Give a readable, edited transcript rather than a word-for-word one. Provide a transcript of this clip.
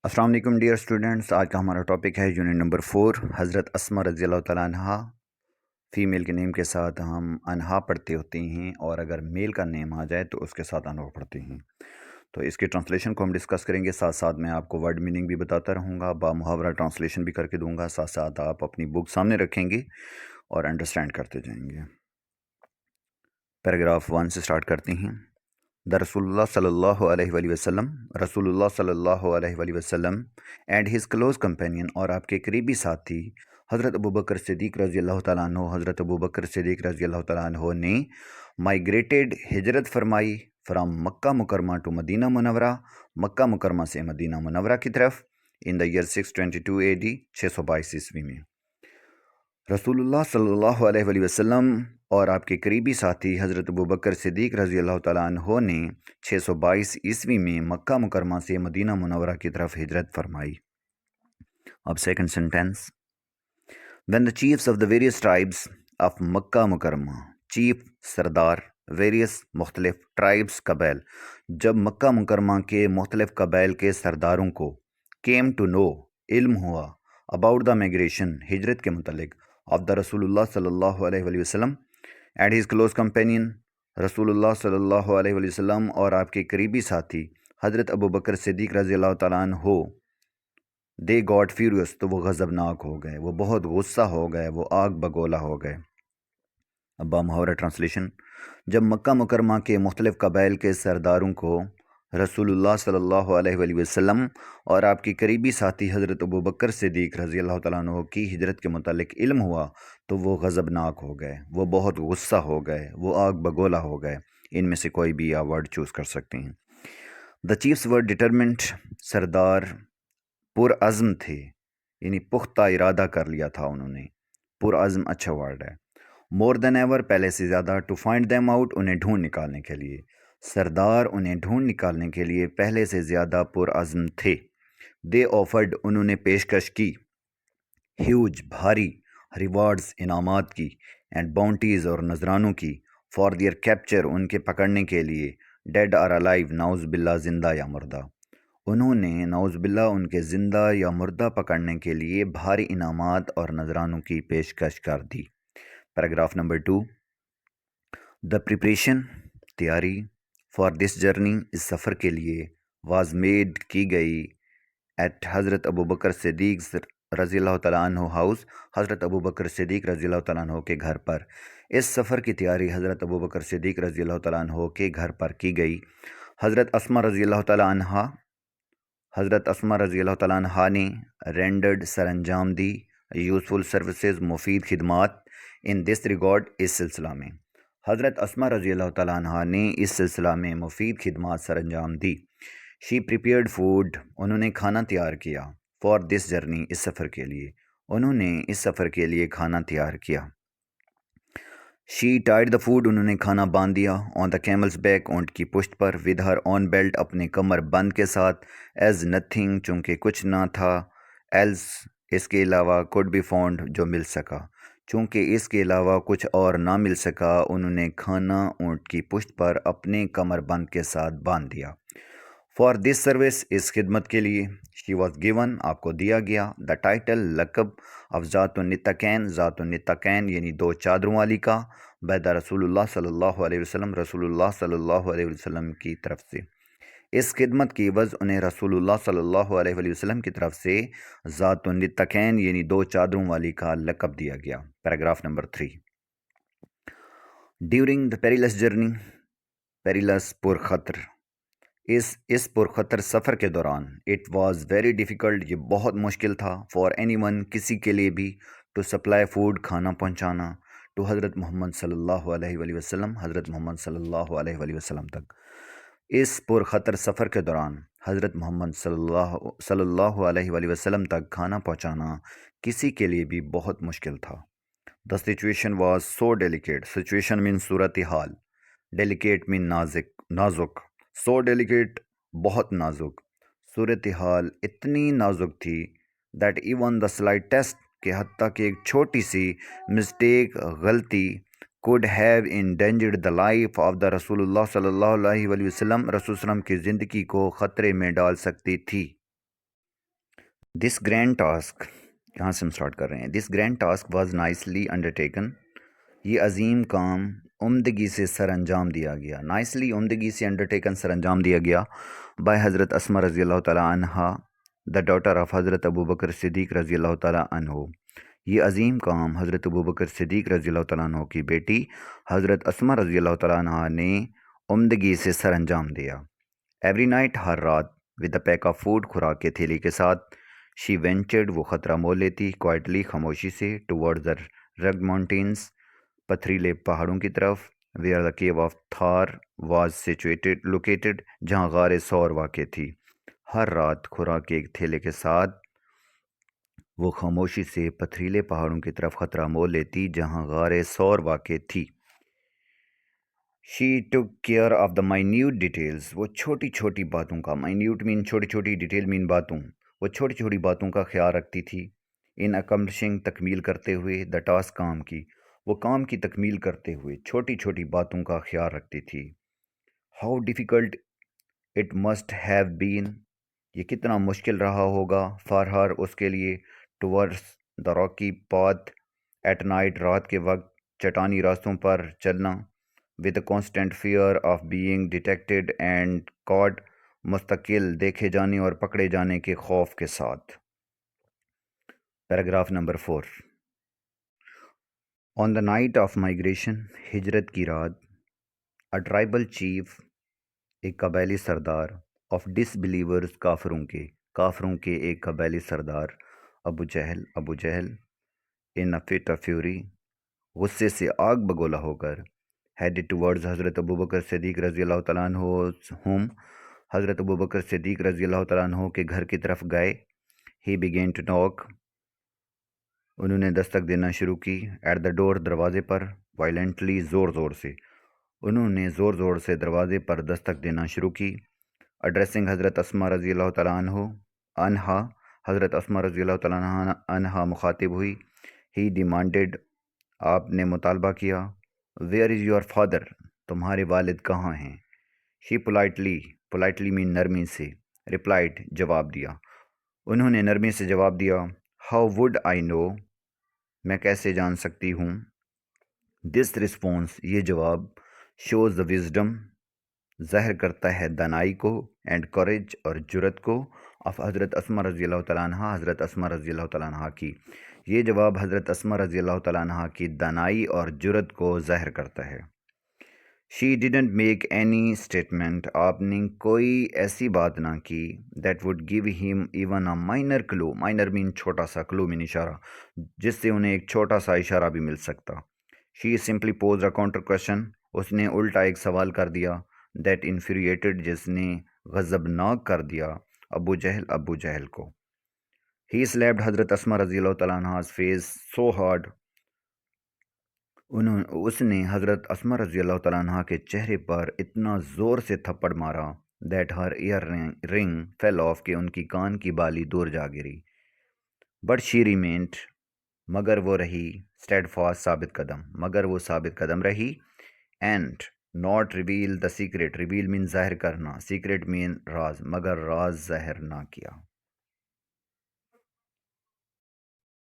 السلام علیکم dear students, آج کا ہمارا ٹاپک ہے یونٹ نمبر 4 حضرت اسما رضی اللہ تعالیٰ عنہا۔ فیمیل کے نیم کے ساتھ ہم انہا پڑھتے ہوتے ہیں، اور اگر میل کا نیم آ جائے تو اس کے ساتھ انہا پڑھتے ہیں۔ تو اس کے ٹرانسلیشن کو ہم ڈسکس کریں گے، ساتھ ساتھ میں آپ کو ورڈ میننگ بھی بتاتا رہوں گا، با محاورہ ٹرانسلیشن بھی کر کے دوں گا، ساتھ ساتھ آپ اپنی بک سامنے رکھیں گے اور انڈرسٹینڈ کرتے جائیں گے۔ پیراگراف 1 سے سٹارٹ کرتے ہیں۔ The Rasulullah sallallahu alaihi وآلہ وسلم، رسول اللہ صلی اللہ علیہ وآلہ وسلم اینڈ ہز کلوز کمپینین، اور آپ کے قریبی ساتھی حضرت ابوبکر صدیق رضی اللہ تعالیٰ عنہ، حضرت ابوبکر صدیق رضی اللہ تعالیٰ عنہ نے مائیگریٹڈ، ہجرت فرمائی، فرام مکہ مکرمہ ٹو مدینہ منورہ، مکہ مکرمہ سے مدینہ منورہ کی طرف، ان دا ایئر 622 AD، 622 عیسوی میں۔ رسول اللہ صلی اللہ علیہ وآلہ وسلم اور آپ کے قریبی ساتھی حضرت ابوبکر صدیق رضی اللہ تعالیٰ عنہ نے 622 عیسوی میں مکہ مکرمہ سے مدینہ منورہ کی طرف ہجرت فرمائی۔ اب second sentence, when the chiefs of the various tribes of مکہ مکرمہ، چیف سردار، ویریس مختلف، ٹرائبس قبائل، جب مکہ مکرمہ کے مختلف قبائل کے سرداروں کو came to know، علم ہوا، about the migration، ہجرت کے متعلق، of the رسول اللہ صلی اللہ علیہ وآلہ وسلم and his close companion، رسول اللہ صلی اللہ علیہ وآلہ وسلم اور آپ کے قریبی ساتھی حضرت ابوبکر صدیق رضی اللہ تعالیٰ عنہ، they got furious، تو وہ غضبناک ہو گئے، وہ بہت غصہ ہو گئے، وہ آگ بگولا ہو گئے۔ اب محاورہ ٹرانسلیشن، جب مکہ مکرمہ کے مختلف قبائل کے سرداروں کو رسول اللہ صلی اللہ علیہ وآلہ وسلم اور آپ کی قریبی ساتھی حضرت ابوبکر صدیق رضی اللہ تعالیٰ عنہ کی ہجرت کے متعلق علم ہوا تو وہ غضبناک ہو گئے، وہ بہت غصہ ہو گئے، وہ آگ بگولا ہو گئے۔ ان میں سے کوئی بھی آپ ورڈ چوز کر سکتے ہیں۔ دا چیفس ورڈ ڈٹرمنٹ، سردار پرعزم تھے، یعنی پختہ ارادہ کر لیا تھا انہوں نے۔ پرعزم اچھا ورڈ ہے۔ مور دین ایور، پہلے سے زیادہ، ٹو فائنڈ دیم آؤٹ، انہیں ڈھونڈ نکالنے کے لیے۔ سردار انہیں ڈھونڈ نکالنے کے لیے پہلے سے زیادہ پرعزم تھے۔ دے آفرڈ، انہوں نے پیشکش کی، ہیوج، بھاری، ریوارڈز، انعامات کی، اینڈ باؤنٹیز، اور نذرانوں کی، فار دیئر کیپچر، ان کے پکڑنے کے لیے، ڈیڈ آر الائیو، نعوذ باللہ، زندہ یا مردہ۔ انہوں نے نعوذ باللہ ان کے زندہ یا مردہ پکڑنے کے لیے بھاری انعامات اور نذرانوں کی پیشکش کر دی۔ پیراگراف نمبر 2، دا پریپریشن، تیاری، فار دس جرنی، اس سفر کے لیے، واز میڈ، کی گئی، ایٹ حضرت ابوبکر صدیق رضی اللہ تعالیٰ عنہ ہاؤس، حضرت ابوبکر صدیق رضی اللہ تعالیٰ عنہ کے گھر پر۔ اس سفر کی تیاری حضرت ابوبکر صدیق رضی اللہ تعالیٰ عنہ کے گھر پر کی گئی۔ حضرت اسما رضی اللہ تعالیٰ عنہ، حضرت اسما رضی اللہ تعالیٰ عنہ نے رینڈرڈ، سر انجام دی، یوزفل سروسز، مفید خدمات، ان دس ریگارڈ، اس سلسلہ میں۔ حضرت اسما رضی اللہ تعالیٰ عنہ نے اس سلسلہ میں مفید خدمات سر انجام دی۔ شی پریپیئرڈ فوڈ، انہوں نے کھانا تیار کیا، فار دس جرنی، اس سفر کے لیے، انہوں نے اس سفر کے لیے کھانا تیار کیا۔ شی ٹائڈ دا فوڈ، انہوں نے کھانا باندھ دیا، آن دا کیملز بیک، اونٹ کی پشت پر، ود ہر آن بیلٹ، اپنے کمر بند کے ساتھ، ایز نتھنگ، چونکہ کچھ نہ تھا، ایلس، اس کے علاوہ، کوڈ بی فاؤنڈ، جو مل سکا، چونکہ اس کے علاوہ کچھ اور نہ مل سکا، انہوں نے کھانا اونٹ کی پشت پر اپنے کمر بند کے ساتھ باندھ دیا۔ فار دس سروس، اس خدمت کے لیے، شی واز گیون، آپ کو دیا گیا، دا ٹائٹل، لقب، آف ذات النطاقین، ذات النطاقین یعنی دو چادروں والی کا، بیدہ رسول اللہ صلی اللہ علیہ وسلم، رسول اللہ صلی اللہ علیہ وسلم کی طرف سے۔ اس خدمت کی عوض انہیں رسول اللہ صلی اللہ علیہ وآلہ وسلم کی طرف سے ذات النطاقین یعنی دو چادروں والی کا لقب دیا گیا۔ Paragraph number 3، during the perilous journey, perilous, پرخطر، اس پرخطر سفر کے دوران، اٹ واز ویری ڈیفیکلٹ، یہ بہت مشکل تھا، فار اینی ون، کسی کے لیے بھی، ٹو سپلائی فوڈ، کھانا پہنچانا، ٹو حضرت محمد صلی اللہ علیہ وآلہ وسلم، حضرت محمد صلی اللہ علیہ وآلہ وسلم تک۔ اس پرخطر سفر کے دوران حضرت محمد صلی اللہ علیہ وآلہ وسلم تک کھانا پہنچانا کسی کے لیے بھی بہت مشکل تھا۔ The situation was so delicate, situation مین صورتحال، ڈیلیکیٹ مین نازک، سو ڈیلیکیٹ، بہت نازک، صورتحال اتنی نازک تھی، دیٹ ایون دا سلائٹسٹ، کہ حتیٰ کہ ایک چھوٹی سی مسٹیک، غلطی، could have endangered the life of the رسول اللہ صلی اللہ علیہ وآلہ وسلم، رسول وسلم کی زندگی کو خطرے میں ڈال سکتی تھی۔ دس گرینڈ ٹاسک، یہاں سے ہم اسٹارٹ کر رہے ہیں. This grand task was nicely undertaken. یہ عظیم کام عمدگی سے سر انجام دیا گیا. نائسلی، عمدگی سے، انڈرٹیکن، سر انجام دیا گیا. بائی حضرت اسما رضی اللہ تعالیٰ عنہ، دا ڈاٹر آف حضرت ابو بکر صدیق رضی اللہ تعالیٰ عنہ. یہ عظیم کام حضرت ابو بکر صدیق رضی اللہ تعالیٰ عنہ کی بیٹی حضرت اسما رضی اللہ تعالیٰ عنہ نے عمدگی سے سر انجام دیا. ایوری نائٹ، ہر رات، with a pack of food, خوراک کے تھیلی کے ساتھ. شی وینچرڈ، وہ خطرہ مول لیتی، کوائٹلی، خاموشی سے، ٹورڈ دا رگڈ ماؤنٹینس، پتھریلے پہاڑوں کی طرف. Where the cave of Thar was situated, located, جہاں غار سور واقع تھی. ہر رات خوراک کے ایک تھیلے کے ساتھ وہ خاموشی سے پتھریلے پہاڑوں کی طرف خطرہ مول لیتی جہاں غار سور واقع تھی. She took care of the minute details, وہ چھوٹی چھوٹی باتوں کا، مائنیوٹ مین چھوٹی چھوٹی، ڈیٹیل مین باتوں، وہ چھوٹی چھوٹی باتوں کا خیال رکھتی تھی. ان اکمپلشنگ، تکمیل کرتے ہوئے، دا ٹاسک، کام کی، وہ کام کی تکمیل کرتے ہوئے چھوٹی چھوٹی باتوں کا خیال رکھتی تھی. How difficult it must have been, یہ کتنا مشکل رہا ہوگا، فار ہر، اس کے لیے، towards the rocky path, at night, رات کے وقت، چٹانی راستوں پر چلنا، with constant fear of being detected and caught, مستقل دیکھے جانے اور پکڑے جانے کے خوف کے ساتھ. Paragraph number 4. On the night of migration, ہجرت کی رات، اے ٹرائبل چیف، ایک قبائلی سردار، آف ڈس بلیورز، کافروں کے ایک قبائلی سردار، ابو جہل، ان اے فٹ آف فیوری، غصے سے آگ بگولا ہو کر، ہیڈڈ ٹورڈز حضرت ابو بکر صدیق رضی اللہ تعالیٰ عنہ، حضرت ابو بکر صدیق رضی اللہ تعالیٰ عنہ کے گھر کی طرف گئے. ہی بگین ٹو ناک، انہوں نے دستک دینا شروع کی. ایٹ دا ڈور، دروازے پر. وائلنٹلی، زور سے، انہوں نے زور سے دروازے پر دستک دینا شروع کی. ایڈریسنگ حضرت اسما رضی اللہ تعالیٰ عنہ، حضرت اسما رضی اللہ تعالیٰ عنہ مخاطب ہوئی. ہی ڈیمانڈڈ، آپ نے مطالبہ کیا. ویئر از یور فادر، تمہارے والد کہاں ہیں. شی پولائٹلی مین نرمی سے، ریپلائڈ، جواب دیا. انہوں نے نرمی سے جواب دیا. ہاؤ وڈ آئی نو، میں کیسے جان سکتی ہوں. دس رسپانس، یہ جواب. شوز دا وزڈم، ظاہر کرتا ہے دانائی کو، اینڈ کوریج، اور جرت کو، آف حضرت اسما رضی اللہ تعالیٰ عنہ، حضرت اسما رضی اللہ تعالیٰ عنہ کی. یہ جواب حضرت اسما رضی اللہ تعالیٰ عنہ کی دانائی اور جرت کو ظاہر کرتا ہے. She didn't make any statement, آپ نے کوئی ایسی بات نہ کی. That would give him even a minor clue, minor مین چھوٹا سا، کلو مین اشارہ، جس سے انہیں ایک چھوٹا سا اشارہ بھی مل سکتا. She simply posed a counter question, اس نے الٹا ایک سوال کر دیا. دیٹ انفیریٹڈ، جس نے غضبناک کر دیا ابو جہل کو. ہی سلیپڈ حضرت اسما رضی اللہ تعالیٰ عنہ's فیس سو ہارڈ، اس نے حضرت اسما رضی اللہ تعالیٰ عنہ کے چہرے پر اتنا زور سے تھپڑ مارا. دیٹ ہر ایئر رنگ فیل آف، کہ ان کی کان کی بالی دور جا گری. بٹ شی ریمینڈ، مگر وہ رہی. اسٹیڈ فاسٹ، ثابت قدم رہی. And not reveal the secret, reveal مین ظاہر کرنا، سیکرٹ مین راز، مگر راز ظاہر نہ کیا.